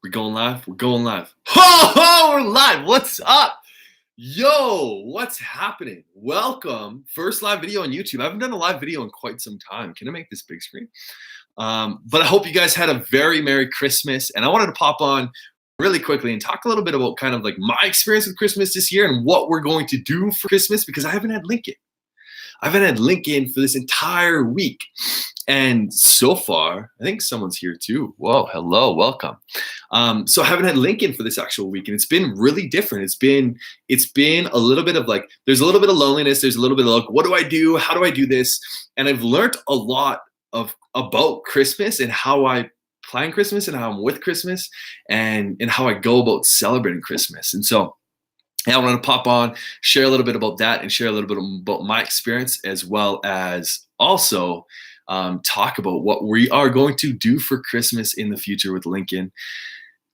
We're going live. We're going live. Ho ho! We're live. What's up? Yo, what's happening? Welcome. First live video on YouTube. I haven't done a live video in quite some time. Can I make this big screen? But I hope you guys had a very Merry Christmas. And I wanted to pop on really quickly and talk a little bit about kind of like my experience with Christmas this year and what we're going to do for Christmas because I haven't had Lincoln. I haven't had Lincoln for this entire week. And so far, I think someone's here too. Whoa, hello, welcome. So I haven't had Lincoln for this actual week, and it's been really different. It's been a little bit of like, there's a little bit of loneliness. There's a little bit of like, what do I do? How do I do this? And I've learned a lot about Christmas and how I plan Christmas and how I'm with Christmas and how I go about celebrating Christmas. And so I wanted to pop on, share a little bit about that and share a little bit about my experience as well as also talk about what we are going to do for Christmas in the future with Lincoln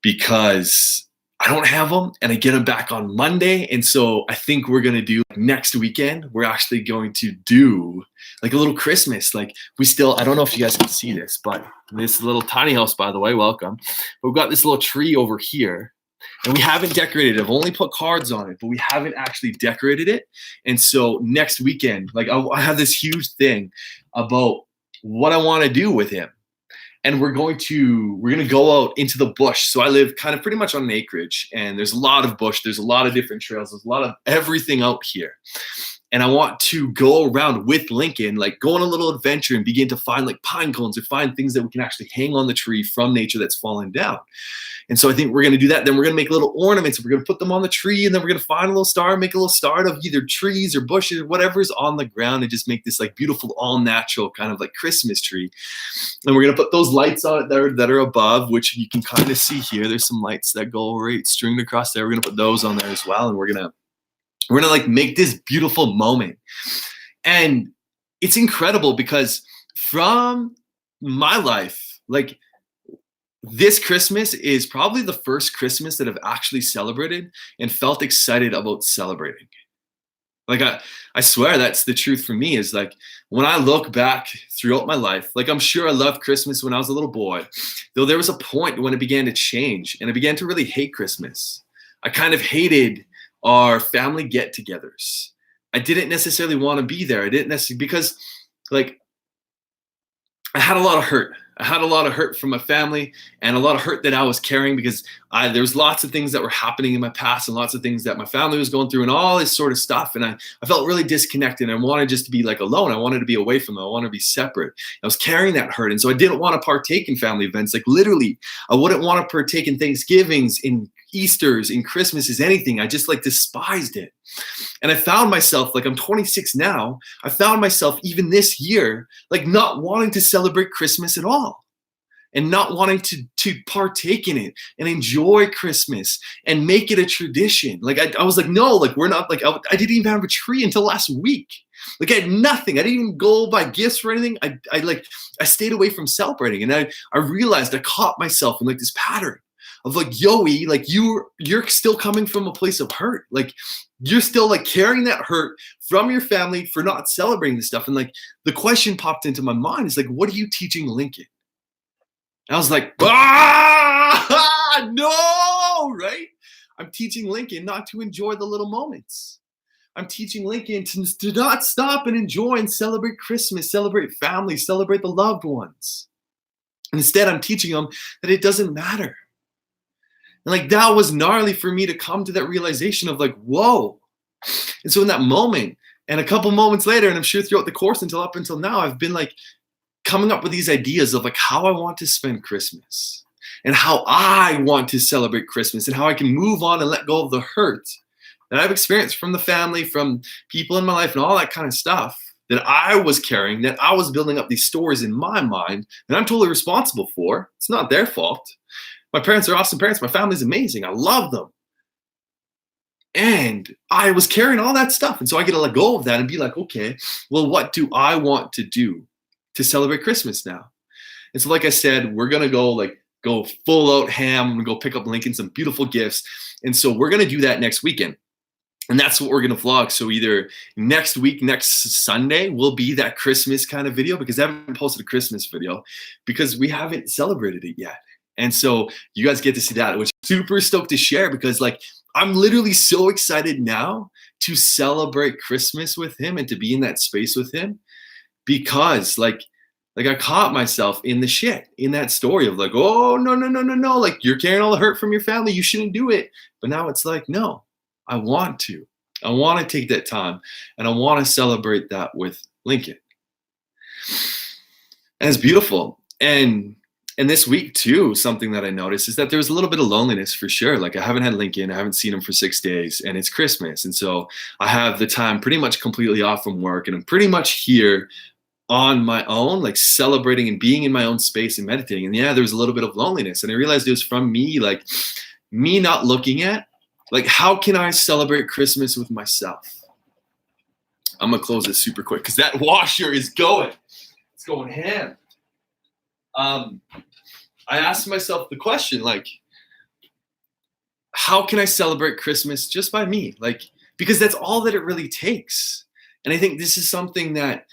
because I don't have them and I get them back on Monday. And so I think we're going to do next weekend. We're actually going to do like a little Christmas. Like I don't know if you guys can see this, but this little tiny house, by the way, welcome. But we've got this little tree over here. And we haven't decorated it. I've only put cards on it, but we haven't actually decorated it. And so next weekend, like I have this huge thing about what I want to do with him. And we're going to go out into the bush. So I live kind of pretty much on an acreage and there's a lot of bush. There's a lot of different trails. There's a lot of everything out here. And I want to go around with Lincoln, like go on a little adventure and begin to find like pine cones or find things that we can actually hang on the tree from nature that's fallen down. And so I think we're going to do that. Then we're going to make little ornaments. And we're going to put them on the tree. And then we're going to find a little star, make a little star out of either trees or bushes or whatever's on the ground and just make this like beautiful, all natural kind of like Christmas tree. And we're going to put those lights on it that are above, which you can kind of see here. There's some lights that go right stringed across there. We're going to put those on there as well. And we're going to like make this beautiful moment. And it's incredible because from my life, like this Christmas is probably the first Christmas that I've actually celebrated and felt excited about celebrating. Like I swear that's the truth for me is like when I look back throughout my life, like I'm sure I loved Christmas when I was a little boy, though there was a point when it began to change and I began to really hate Christmas. I kind of hated our family get-togethers. I didn't necessarily want to be there. I didn't necessarily because like I had a lot of hurt. I had a lot of hurt from my family and a lot of hurt that I was carrying because there was lots of things that were happening in my past and lots of things that my family was going through and all this sort of stuff. And I felt really disconnected and I wanted just to be like alone. I wanted to be away from them. I wanted to be separate. I was carrying that hurt. And so I didn't want to partake in family events. Like literally, I wouldn't want to partake in Thanksgivings, in Easters, in Christmases, anything. I just like despised it. And I found myself, like I'm 26 now, I found myself even this year, like not wanting to celebrate Christmas at all and not wanting to partake in it and enjoy Christmas and make it a tradition. Like I was like, no, like we're not like, I didn't even have a tree until last week. Like I had nothing. I didn't even go buy gifts for anything. I stayed away from celebrating. And I realized I caught myself in like this pattern of like, Yoey, like you're still coming from a place of hurt. Like you're still like carrying that hurt from your family for not celebrating this stuff. And like the question popped into my mind is like, what are you teaching Lincoln? And I was like, no, right? I'm teaching Lincoln not to enjoy the little moments. I'm teaching Lincoln to not stop and enjoy and celebrate Christmas, celebrate family, celebrate the loved ones. And instead, I'm teaching them that it doesn't matter. And like that was gnarly for me to come to that realization of like, whoa. And so in that moment, and a couple moments later, and I'm sure throughout the course up until now, I've been like coming up with these ideas of like how I want to spend Christmas and how I want to celebrate Christmas and how I can move on and let go of the hurt that I've experienced from the family, from people in my life and all that kind of stuff that I was carrying, that I was building up these stories in my mind that I'm totally responsible for. It's not their fault. My parents are awesome parents. My family's amazing. I love them. And I was carrying all that stuff. And so I get to let go of that and be like, okay, well, what do I want to do to celebrate Christmas now? And so like I said, we're going to go full out ham. I'm going to go pick up Lincoln some beautiful gifts. And so we're going to do that next weekend. And that's what we're going to vlog. So either next week, next Sunday will be that Christmas kind of video because I haven't posted a Christmas video because we haven't celebrated it yet. And so you guys get to see that, which I'm super stoked to share because like I'm literally so excited now to celebrate Christmas with him and to be in that space with him because like I caught myself in the shit in that story of like, oh no, no, no, no, no, like you're carrying all the hurt from your family. You shouldn't do it. But now it's like, no, I want to. I want to take that time and I want to celebrate that with Lincoln. And it's beautiful. And this week too, something that I noticed is that there was a little bit of loneliness for sure. Like I haven't had Lincoln, I haven't seen him for 6 days, and it's Christmas. And so I have the time pretty much completely off from work, and I'm pretty much here on my own, like celebrating and being in my own space and meditating. And yeah, there was a little bit of loneliness. And I realized it was from me, like me not looking at, like, how can I celebrate Christmas with myself? I'm gonna close this super quick because that washer is going. It's going ham. I asked myself the question, like, how can I celebrate Christmas just by me? Like, because that's all that it really takes. And I think this is something that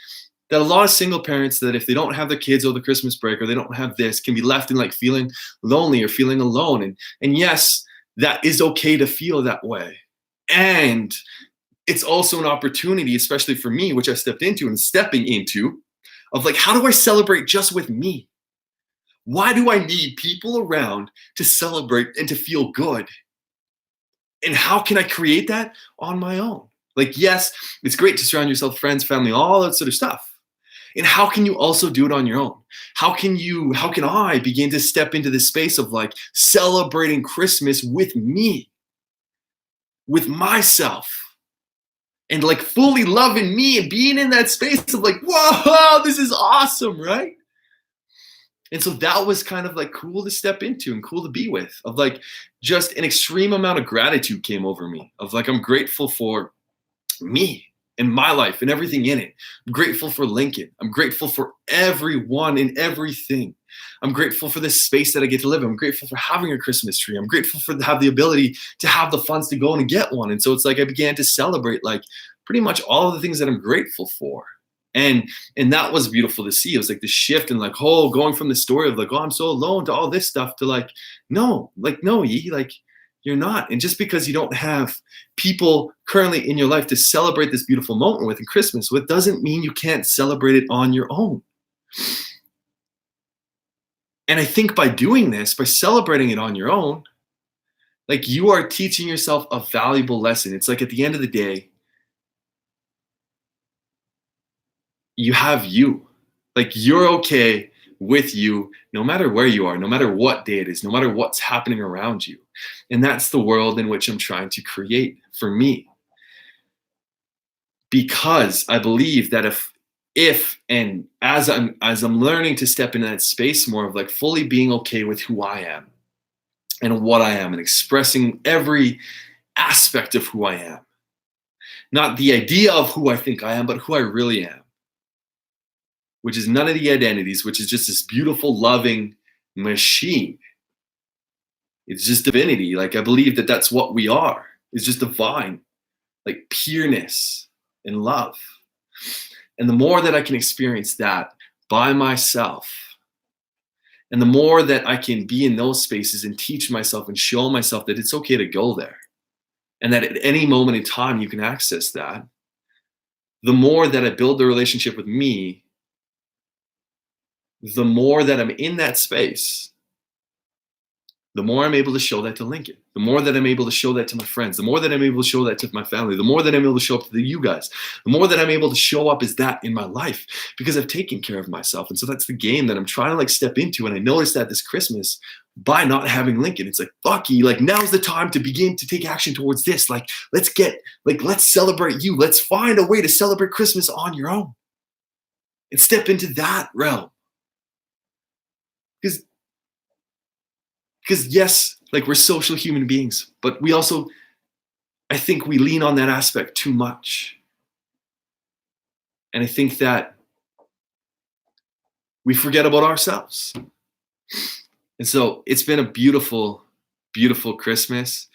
a lot of single parents, that if they don't have their kids over the Christmas break or they don't have this, can be left in like feeling lonely or feeling alone. And yes, that is okay to feel that way. And it's also an opportunity, especially for me, which I stepped into and stepping into, of like, how do I celebrate just with me? Why do I need people around to celebrate and to feel good? And how can I create that on my own? Like, yes, it's great to surround yourself with friends, family, all that sort of stuff. And how can you also do it on your own? How can I begin to step into this space of like celebrating Christmas with me, with myself, and like fully loving me and being in that space of like, whoa, this is awesome, right? And so that was kind of like cool to step into and cool to be with, of like just an extreme amount of gratitude came over me of like, I'm grateful for me and my life and everything in it. I'm grateful for Lincoln. I'm grateful for everyone and everything. I'm grateful for this space that I get to live in. I'm grateful for having a Christmas tree. I'm grateful for have the ability to have the funds to go and get one. And so it's like I began to celebrate like pretty much all of the things that I'm grateful for. And that was beautiful to see. It was like the shift and like, oh, going from the story of like, oh, I'm so alone to all this stuff to like, no, Yi, like you're not. And just because you don't have people currently in your life to celebrate this beautiful moment with and Christmas with doesn't mean you can't celebrate it on your own. And I think by doing this, by celebrating it on your own, like you are teaching yourself a valuable lesson. It's like at the end of the day, you have you. Like you're okay with you no matter where you are, no matter what day it is, no matter what's happening around you. And that's the world in which I'm trying to create for me. Because I believe that if and as I'm learning to step into that space more of like fully being okay with who I am and what I am and expressing every aspect of who I am. Not the idea of who I think I am, but who I really am. Which is none of the identities, which is just this beautiful, loving machine. It's just divinity. Like I believe that that's what we are. It's just divine, like pureness and love. And the more that I can experience that by myself, and the more that I can be in those spaces and teach myself and show myself that it's okay to go there, and that at any moment in time you can access that, the more that I build the relationship with me, the more that I'm in that space, the more I'm able to show that to Lincoln, the more that I'm able to show that to my friends, the more that I'm able to show that to my family, the more that I'm able to show up to you guys, the more that I'm able to show up as that in my life because I've taken care of myself. And so that's the game that I'm trying to like step into. And I noticed that this Christmas by not having Lincoln, it's like, fuck you, like now's the time to begin to take action towards this. Like, let's celebrate you. Let's find a way to celebrate Christmas on your own and step into that realm. Because yes, like we're social human beings, but we also, I think we lean on that aspect too much. And I think that we forget about ourselves. And so it's been a beautiful, beautiful Christmas.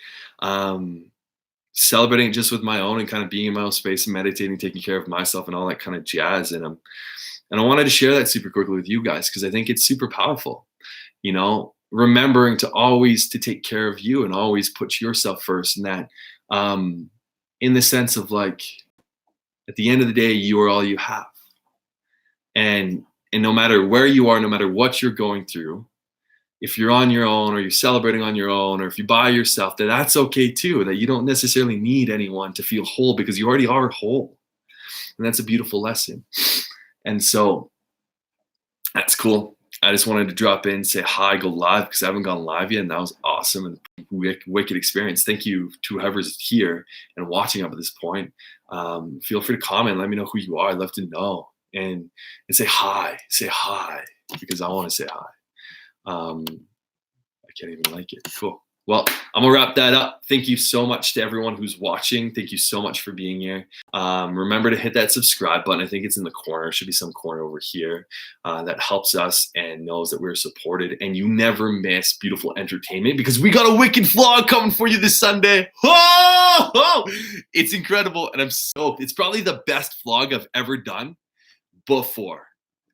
Celebrating just with my own and kind of being in my own space and meditating, taking care of myself and all that kind of jazz. And I wanted to share that super quickly with you guys because I think it's super powerful. You know, remembering to always to take care of you and always put yourself first, and that in the sense of like, at the end of the day, you are all you have. And no matter where you are, no matter what you're going through, if you're on your own or you're celebrating on your own, or if you by yourself, that's okay too, that you don't necessarily need anyone to feel whole because you already are whole. And that's a beautiful lesson. And so that's cool. I just wanted to drop in, say hi, go live, because I haven't gone live yet, and that was awesome and wicked experience. Thank you to whoever's here and watching up at this point. Feel free to comment, let me know who you are. I'd love to know, and say hi, because I want to say hi. I can't even like it. Cool. Well, I'm gonna wrap that up. Thank you so much to everyone who's watching. Thank you so much for being here. Remember to hit that subscribe button. I think it's in the corner. It should be some corner over here. That helps us and knows that we're supported. And you never miss beautiful entertainment, because we got a wicked vlog coming for you this Sunday. Oh, it's incredible, and I'm stoked. It's probably the best vlog I've ever done before.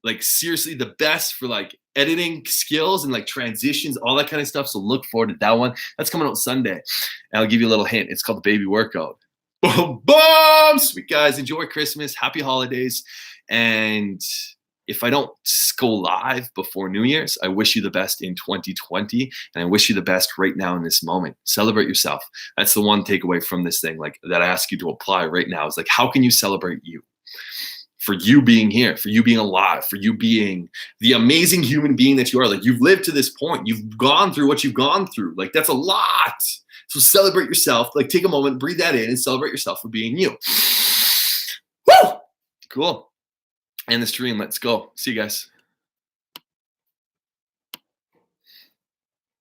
Like, seriously, the best for like editing skills and like transitions, all that kind of stuff. So look forward to that one. That's coming out Sunday. And I'll give you a little hint. It's called the baby workout. Boom, boom. Sweet guys, enjoy Christmas. Happy holidays. And if I don't go live before New Year's, I wish you the best in 2020. And I wish you the best right now in this moment. Celebrate yourself. That's the one takeaway from this thing, like that I ask you to apply right now, is like, how can you celebrate you? For you being here, for you being alive, for you being the amazing human being that you are. Like, you've lived to this point. You've gone through what you've gone through. Like, that's a lot. So celebrate yourself. Like, take a moment, breathe that in, and celebrate yourself for being you. Woo! Cool. End the stream. Let's go. See you guys.